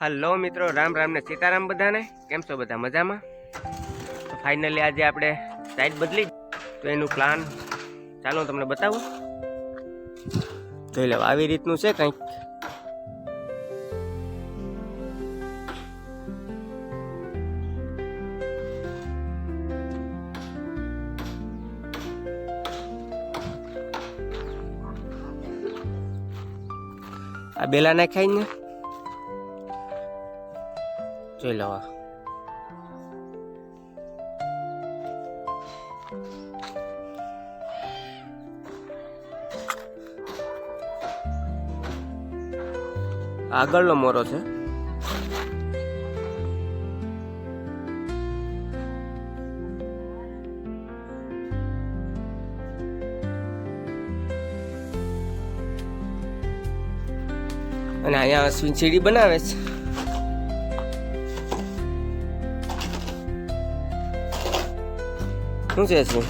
Hello મિત્રો, રામ રામ ને સીતારામ બધાને. કેમ છો બધા? મજામાં? તો ફાઇનલી આજે આપણે સાઈડ બદલી, તો એનું પ્લાન ચાલો તમને બતાવું. જોઈ લો, આવી રીતનું છે કંઈક. આ બેલા નાખાય ને, જોઈ લો. આગળનો મોરો છે. અને અહીંયા અશ્વિન સીડી બનાવે છે. શું છે અશ્વિન?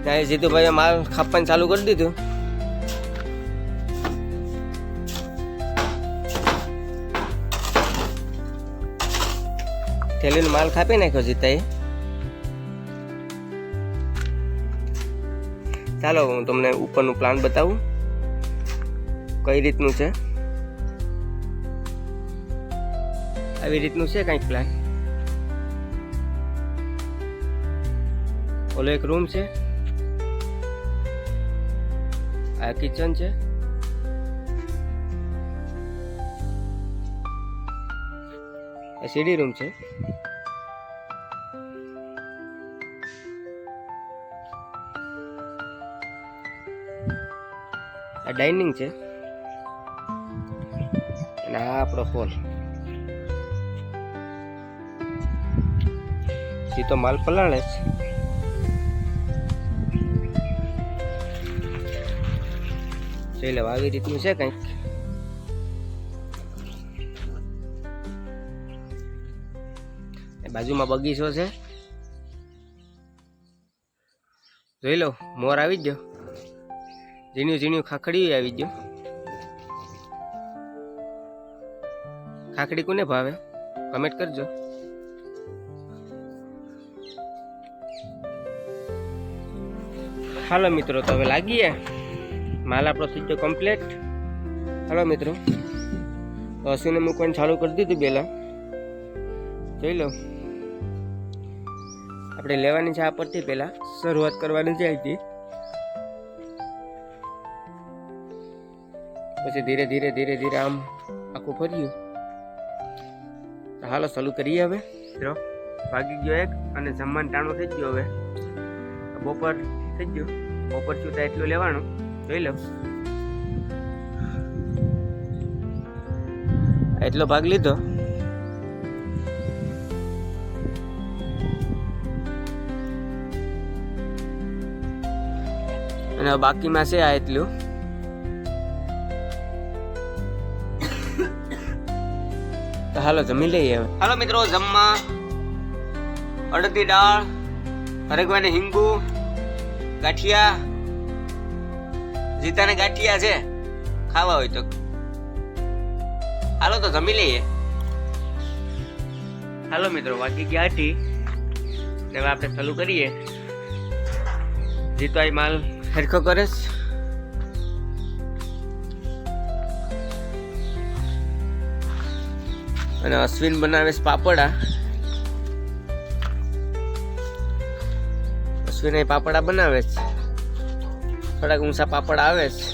ત્યાં જીતુભાઈએ માલ ખાપવાનું ચાલુ કરી દીધું. થેલીનો માલ ખાપી નાખ્યો જીતાએ. ચાલો હું તમને ઉપરનું પ્લાન બતાવું કઈ રીતનું છે. આવી રીતનું છે કંઈક પ્લાન. ઓલો એક રૂમ છે, આ કિચન છે, આ સીડી રૂમ છે, આ ડાઇનિંગ છે, અને આ આપણો હોલ. સીધો માલ પલાળે છે. જોઈ લો, આવી રીતનું છે કંઈક. બાજુમાં બગીચો છે. જોઈ લો, મોર આવી ગયો. ઝીણ્યું ઝીણ્યું ખાખડી આવી ગયો. ખાખડી કોને ભાવે કમેન્ટ કરજો. હાલો મિત્રો, તો હવે લાગીએ. માલ આપણો થઈ ગયો કમ્પ્લીટ. હાલો મિત્રો, અશ્વિને મૂકવાનું ચાલુ કરી દીધું બેલા. જોઈ લો, આપણે લેવાની છે આ પરથી પહેલા શરૂઆત કરવાની છે અહીંથી. પછી ધીરે ધીરે ધીરે ધીરે આમ આખું ફર્યું. હાલો ચાલુ કરીએ હવે. મિત્રો વાગી ગયો 1 અને જમવાનું ટાણું થઈ ગયું. હવે બપોર થઈ ગયું. બપોર છૂટા એટલું લેવાનું. જોઈ લો, એટલો ભાગ લીધો. અને બાકીમાં છે આ એટલું. તો હાલો જમી લઈએ હવે. હાલો મિત્રો, જમવા અડદની દાળ, હરગવાની હિંગુ, ગાંઠિયા. જીતાને ગાંઠિયા છે, ખાવા હોય તો હાલો તો જમી લઈએ. હાલો મિત્રો, વાગી ગયા 8. હવે આપણે ચાલુ કરીએ. જીતો આ માલ સરખો કરે છે. અને અશ્વિન બનાવે છે પાપડા. અશ્વિન પાપડા બનાવે છે. થોડાક ઊંચા પાપડ આવે છે.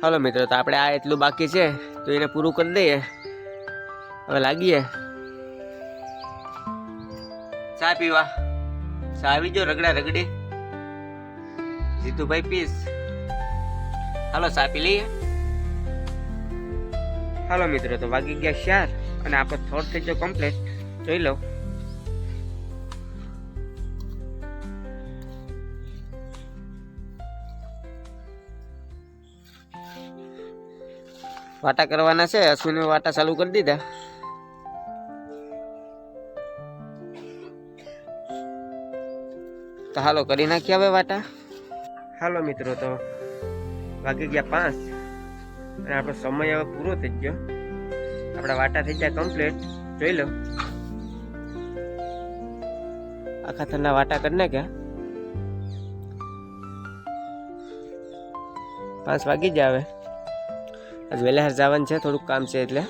હાલો મિત્રો, તો આપણે આ એટલું બાકી છે તો એને પૂરું કરી દઈએ. હવે લાગીએ ચા પીવા. ચા આવી જો, રગડા રગડી. જીતુભાઈ પીસ. હાલો ચા પી લઈએ. હાલો મિત્રો, તો વાગી ગયા 4 અને આપણો થોડ થઈ ગયો કમ્પ્લીટ. જોઈ લો, વાટા કરવાના છે. અશ્વિને વાટા ચાલુ કરી દીધા. તો હાલો કરી નાખીએ હવે વાટા. હાલો મિત્રો, તો વાગી ગયા 5 અને આપણો સમય હવે પૂરો થઈ ગયો. આપણા વાટા થઈ ગયા કમ્પ્લીટ. જોઈ લો, આખા થરના વાટા કરી નાખ્યા. 5 વાગી જાય હવે. આજ વહેલા જવાનું છે, થોડુંક કામ છે એટલે.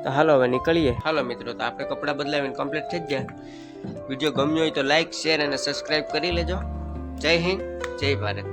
તો હાલો હવે નીકળીએ. હાલો મિત્રો, તો આપણે કપડાં બદલાવીને કમ્પ્લીટ થઈ ગયા. વિડીયો ગમ્યો હોય તો લાઈક, શેર અને સબસ્ક્રાઈબ કરી લેજો. જય હિન્દ, જય ભારત.